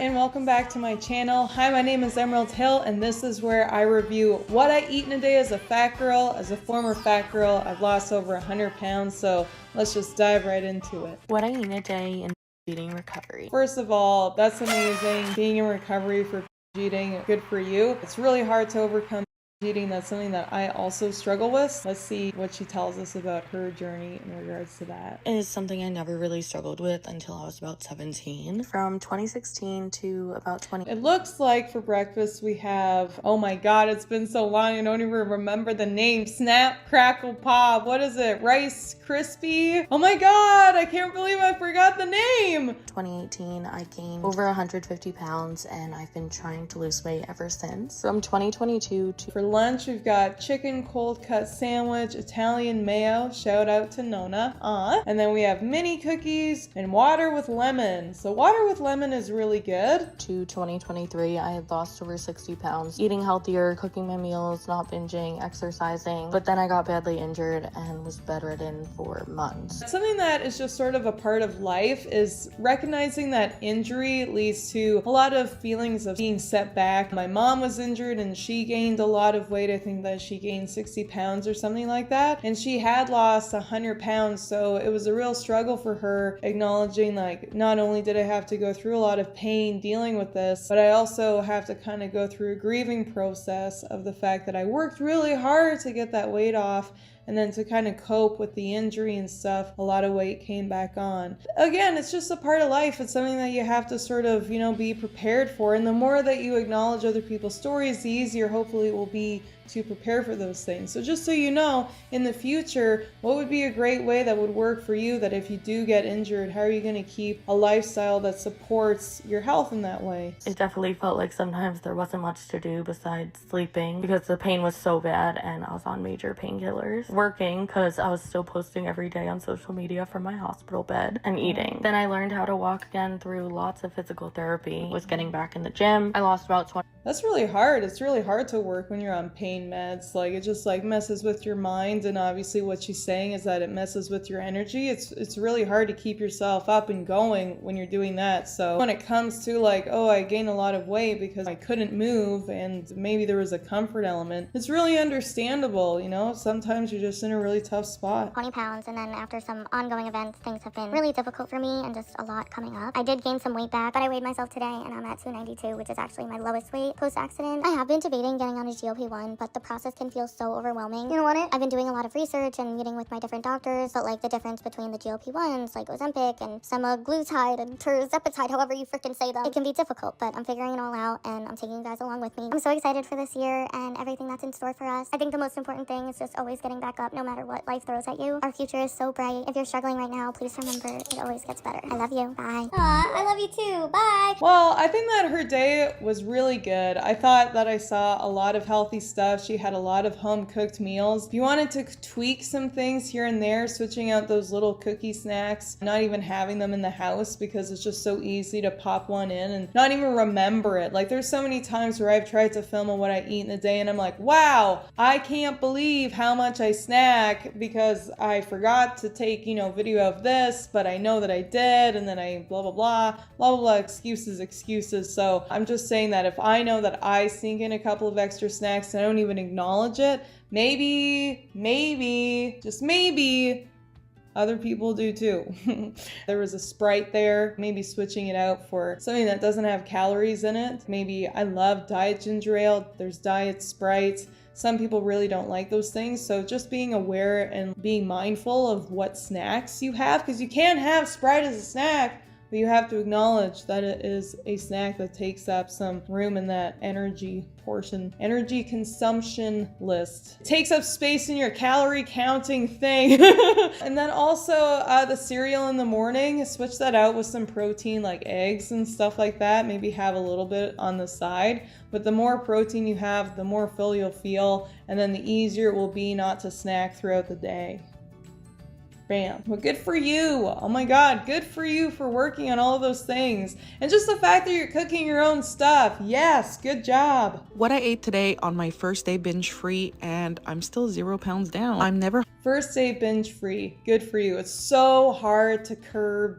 and welcome back to my channel. Hi, my name is Emerald Hill and this is where I review what I eat in a day as a fat girl. As a former fat girl, I've lost over 100 pounds, so let's just dive right into it. What I eat in a day in eating recovery. First of all, that's amazing. Being in recovery for eating, good for you. It's really hard to overcome eating. That's something that I also struggle with. Let's see what she tells us about her journey in regards to that. It is something I never really struggled with until I was about 17. From 2016 to about 20. It looks like for breakfast we have, oh my god, it's been so long I don't even remember the name. Snap, Crackle, Pop. What is it? Rice Krispie? Oh my god, I can't believe I forgot the name. 2018, I gained over 150 pounds and I've been trying to lose weight ever since. From 2022 to... For lunch, we've got chicken cold cut sandwich, Italian mayo, shout out to Nona. And then we have mini cookies and water with lemon. So water with lemon is really good. To 2023, I had lost over 60 pounds, eating healthier, cooking my meals, not binging, exercising. But then I got badly injured and was bedridden for months. Something that is just sort of a part of life is recognizing that injury leads to a lot of feelings of being set back. My mom was injured and she gained a lot of weight. I think that she gained 60 pounds or something like that. And she had lost 100 pounds. So it was a real struggle for her, acknowledging like, not only did I have to go through a lot of pain dealing with this, but I also have to kind of go through a grieving process of the fact that I worked really hard to get that weight off. And then to kind of cope with the injury and stuff, a lot of weight came back on. Again, it's just a part of life. It's something that you have to sort of, be prepared for. And the more that you acknowledge other people's stories, the easier hopefully it will be to prepare for those things. So just so you know, in the future, what would be a great way that would work for you that if you do get injured, how are you going to keep a lifestyle that supports your health in that way? It definitely felt like sometimes there wasn't much to do besides sleeping because the pain was so bad and I was on major painkillers. Working because I was still posting every day on social media from my hospital bed, and eating. Then I learned how to walk again through lots of physical therapy, was getting back in the gym. I lost about 20. That's really hard. It's really hard to work when you're on pain meds. Like, it just like messes with your mind, and obviously what she's saying is that it messes with your energy. It's really hard to keep yourself up and going when you're doing that. So when it comes to like, oh, I gained a lot of weight because I couldn't move and maybe there was a comfort element, it's really understandable. Sometimes you're just in a really tough spot. 20 pounds, and then after some ongoing events, things have been really difficult for me and just a lot coming up. I did gain some weight back, but I weighed myself today and I'm at 292, which is actually my lowest weight post-accident. I have been debating getting on a GLP-1, but the process can feel so overwhelming. You know what? I've been doing a lot of research and meeting with my different doctors, but like the difference between the GLP-1s, like Ozempic and semaglutide and tirzepatide, however you freaking say them, it can be difficult, but I'm figuring it all out and I'm taking you guys along with me. I'm so excited for this year and everything that's in store for us. I think the most important thing is just always getting back up no matter what life throws at you. Our future is so bright. If you're struggling right now, please remember it always gets better. I love you. Bye. Aw, I love you too. Bye. Well, I think that her day was really good. I thought that I saw a lot of healthy stuff. She had a lot of home cooked meals. If you wanted to tweak some things here and there, switching out those little cookie snacks, not even having them in the house because it's just so easy to pop one in and not even remember it. Like, there's so many times where I've tried to film on what I eat in a day and I'm like, wow, I can't believe how much I snack because I forgot to take, video of this, but I know that I did, and then I blah, blah, blah, blah, blah, blah, excuses. So I'm just saying that if I know that I sneak in a couple of extra snacks and I don't even acknowledge it, maybe, just maybe, other people do too. There was a Sprite there, maybe switching it out for something that doesn't have calories in it. Maybe I love diet ginger ale, there's diet Sprite. Some people really don't like those things, so just being aware and being mindful of what snacks you have, because you can't have Sprite as a snack, but you have to acknowledge that it is a snack that takes up some room in that energy portion, energy consumption list. It takes up space in your calorie counting thing. And then also the cereal in the morning, switch that out with some protein like eggs and stuff like that. Maybe have a little bit on the side, but the more protein you have, the more full you'll feel, and then the easier it will be not to snack throughout the day. Bam. Well, good for you. Oh my God, good for you for working on all of those things. And just the fact that you're cooking your own stuff. Yes, good job. What I ate today on my first day binge free, and I'm still 0 pounds down. I'm never First day binge free. Good for you. It's so hard to curb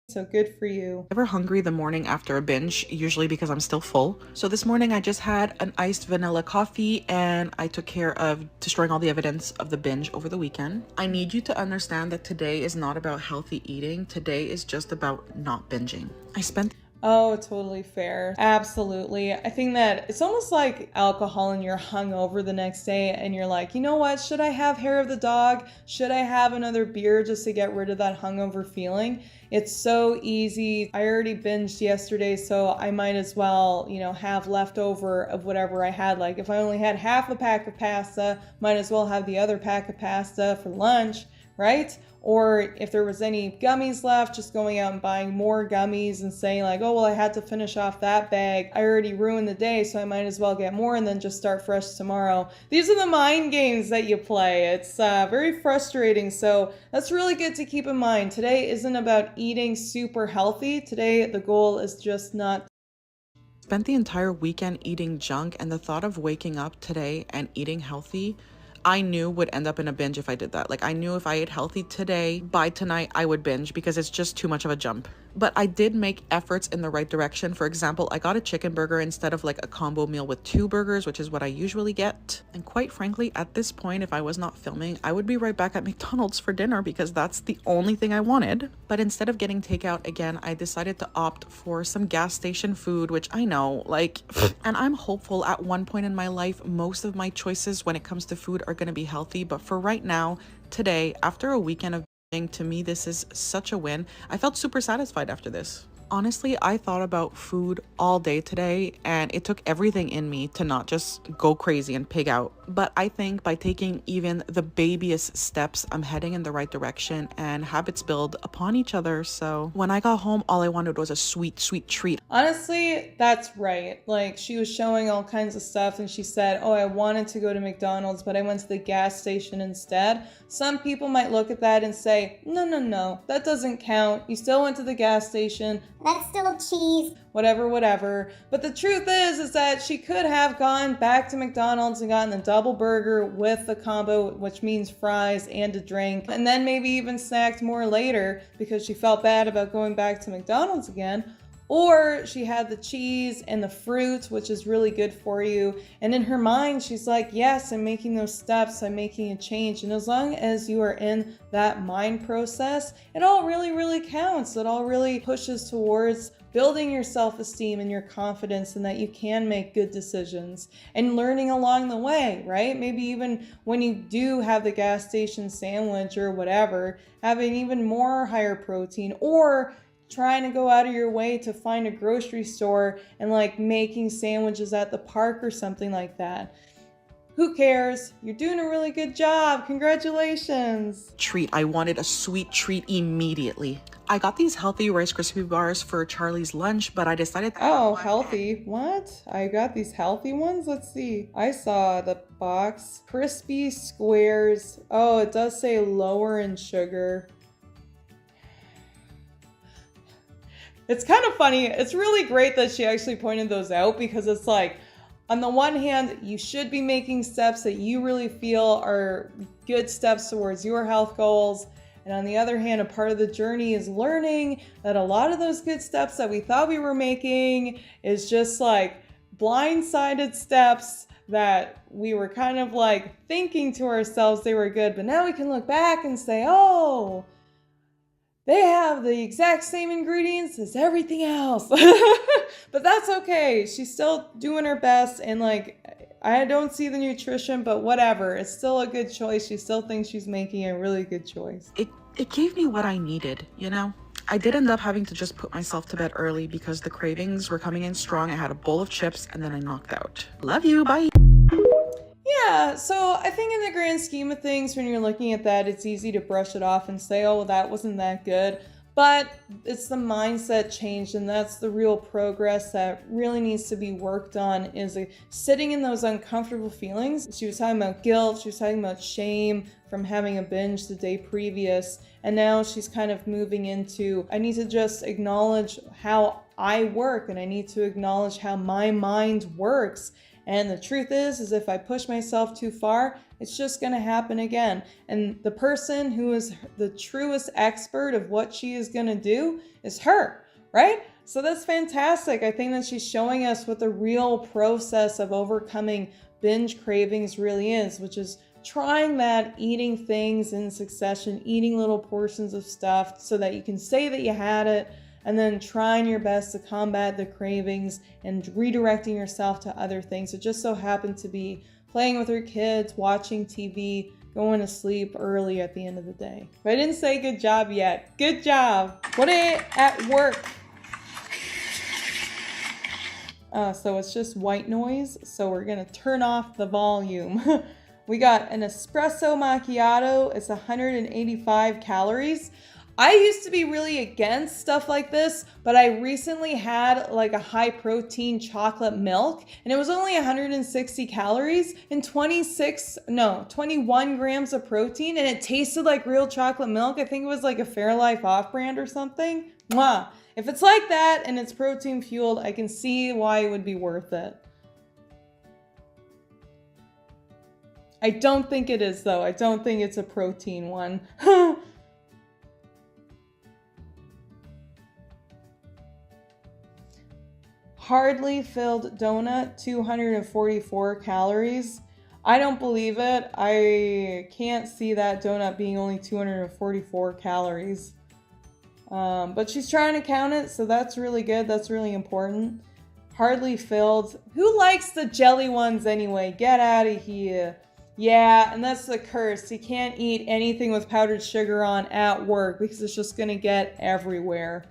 So good for you. Never hungry the morning after a binge, usually because I'm still full. So this morning I just had an iced vanilla coffee and I took care of destroying all the evidence of the binge over the weekend. I need you to understand that today is not about healthy eating. Today is just about not binging. I spent Oh, totally fair. Absolutely. I think that it's almost like alcohol and you're hungover the next day and you're like, you know what? Should I have hair of the dog? Should I have another beer just to get rid of that hungover feeling? It's so easy. I already binged yesterday, so I might as well, have leftover of whatever I had. Like if I only had half a pack of pasta, might as well have the other pack of pasta for lunch, right? Or if there was any gummies left, just going out and buying more gummies and saying like, oh, well, I had to finish off that bag. I already ruined the day, so I might as well get more and then just start fresh tomorrow. These are the mind games that you play. It's very frustrating. So that's really good to keep in mind. Today isn't about eating super healthy. Today, the goal is just not. Spent the entire weekend eating junk, and the thought of waking up today and eating healthy, I knew would end up in a binge if I did that. Like I knew if I ate healthy today, by tonight I would binge because it's just too much of a jump. But I did make efforts in the right direction. For example, I got a chicken burger instead of like a combo meal with 2 burgers, which is what I usually get. And quite frankly, at this point, if I was not filming, I would be right back at McDonald's for dinner because that's the only thing I wanted. But instead of getting takeout again, I decided to opt for some gas station food, which I know, like, and I'm hopeful at one point in my life, most of my choices when it comes to food are going to be healthy. But for right now, today, after a weekend of to me, this is such a win. I felt super satisfied after this. Honestly, I thought about food all day today, and it took everything in me to not just go crazy and pig out. But I think by taking even the babyest steps, I'm heading in the right direction, and habits build upon each other. So when I got home, all I wanted was a sweet, sweet treat. Honestly, that's right. Like she was showing all kinds of stuff and she said, oh, I wanted to go to McDonald's, but I went to the gas station instead. Some people might look at that and say, no, that doesn't count. You still went to the gas station. That's still cheese. Whatever. But the truth is that she could have gone back to McDonald's and gotten the double burger with the combo, which means fries and a drink, and then maybe even snacked more later because she felt bad about going back to McDonald's again. Or she had the cheese and the fruit, which is really good for you. And in her mind, she's like, yes, I'm making those steps. I'm making a change. And as long as you are in that mind process, it all really, really counts. It all really pushes towards building your self-esteem and your confidence and that you can make good decisions and learning along the way, right? Maybe even when you do have the gas station sandwich or whatever, having even more higher protein, or trying to go out of your way to find a grocery store and like making sandwiches at the park or something like that. Who cares? You're doing a really good job. Congratulations. Treat. I wanted a sweet treat immediately. I got these healthy Rice Krispie bars for Charlie's lunch, but I decided Oh, healthy. What? I got these healthy ones? Let's see. I saw the box. Crispy squares. Oh, it does say lower in sugar. It's kind of funny. It's really great that she actually pointed those out because it's like, on the one hand, you should be making steps that you really feel are good steps towards your health goals. And on the other hand, a part of the journey is learning that a lot of those good steps that we thought we were making is just like blindsided steps that we were kind of like thinking to ourselves they were good. But now we can look back and say, oh, they have the exact same ingredients as everything else. But that's okay. She's still doing her best. And like, I don't see the nutrition, but whatever. It's still a good choice. She still thinks she's making a really good choice. It gave me what I needed, you know? I did end up having to just put myself to bed early because the cravings were coming in strong. I had a bowl of chips and then I knocked out. Love you. Bye. Yeah, so I think in the grand scheme of things, when you're looking at that, it's easy to brush it off and say, oh, that wasn't that good. But it's the mindset change, and that's the real progress that really needs to be worked on, is sitting in those uncomfortable feelings. She was talking about guilt, she was talking about shame from having a binge the day previous, and now she's kind of moving into, I need to just acknowledge how I work, and I need to acknowledge how my mind works. And the truth is if I push myself too far, it's just going to happen again. And the person who is the truest expert of what she is going to do is her, right? So that's fantastic. I think that she's showing us what the real process of overcoming binge cravings really is, which is trying that, eating things in succession, eating little portions of stuff so that you can say that you had it, and then trying your best to combat the cravings and redirecting yourself to other things. It just so happened to be playing with your kids, watching TV, going to sleep early at the end of the day. But I didn't say good job yet. Good job. What at work? So it's just white noise. So we're gonna turn off the volume. We got an espresso macchiato. It's 185 calories. I used to be really against stuff like this, but I recently had like a high protein chocolate milk and it was only 160 calories and 21 grams of protein, and it tasted like real chocolate milk. I think it was like a Fairlife off-brand or something. Mwah. If it's like that and it's protein fueled, I can see why it would be worth it. I don't think it is though. I don't think it's a protein one. Hardly filled donut, 244 calories. I don't believe it. I can't see that donut being only 244 calories. But she's trying to count it, so that's really good. That's really important. Hardly filled. Who likes the jelly ones anyway? Get out of here. Yeah, and that's the curse. You can't eat anything with powdered sugar on at work because it's just gonna get everywhere.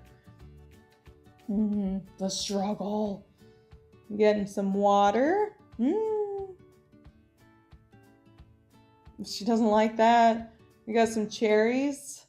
The struggle. Getting some water. She doesn't like that. We got some cherries.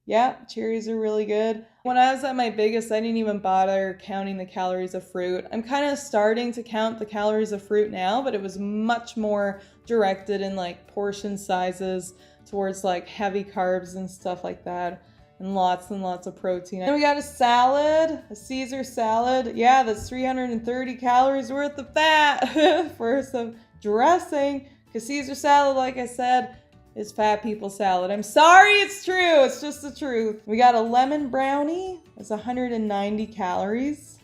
Yeah, cherries are really good. When I was at my biggest, I didn't even bother counting the calories of fruit. I'm kind of starting to count the calories of fruit now, but it was much more directed in like portion sizes towards like heavy carbs and stuff like that. And lots of protein. And we got a salad, a Caesar salad. Yeah, that's 330 calories worth of fat for some dressing. Because Caesar salad, like I said, is fat people salad. I'm sorry, it's true. It's just the truth. We got a lemon brownie. It's 190 calories.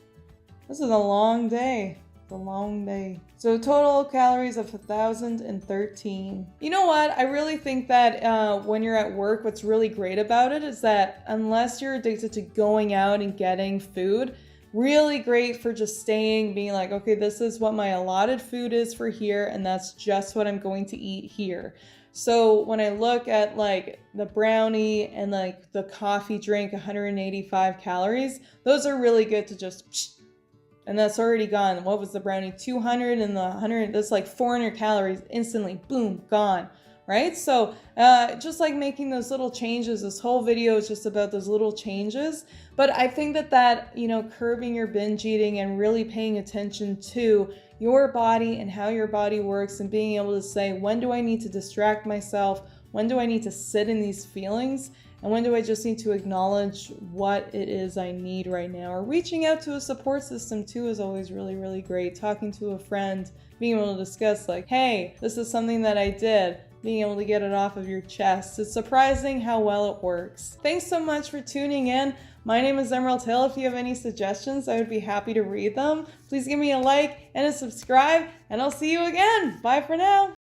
This is a long day. It's a long day. So total calories of 1,013. You know what? I really think that when you're at work, what's really great about it is that unless you're addicted to going out and getting food, really great for just staying, being like, okay, this is what my allotted food is for here, and that's just what I'm going to eat here. So when I look at like the brownie and like the coffee drink, 185 calories, those are really good to just, and that's already gone. What was the brownie? 200, and the 100, that's like 400 calories instantly, boom, gone, right? So just like making those little changes, this whole video is just about those little changes. But I think that, you know, curbing your binge eating and really paying attention to your body and how your body works and being able to say, when do I need to distract myself? When do I need to sit in these feelings? And when do I just need to acknowledge what it is I need right now? Or reaching out to a support system too is always really, really great. Talking to a friend, being able to discuss like, hey, this is something that I did. Being able to get it off of your chest. It's surprising how well it works. Thanks so much for tuning in. My name is Emerald Hill. If you have any suggestions, I would be happy to read them. Please give me a like and a subscribe, and I'll see you again. Bye for now.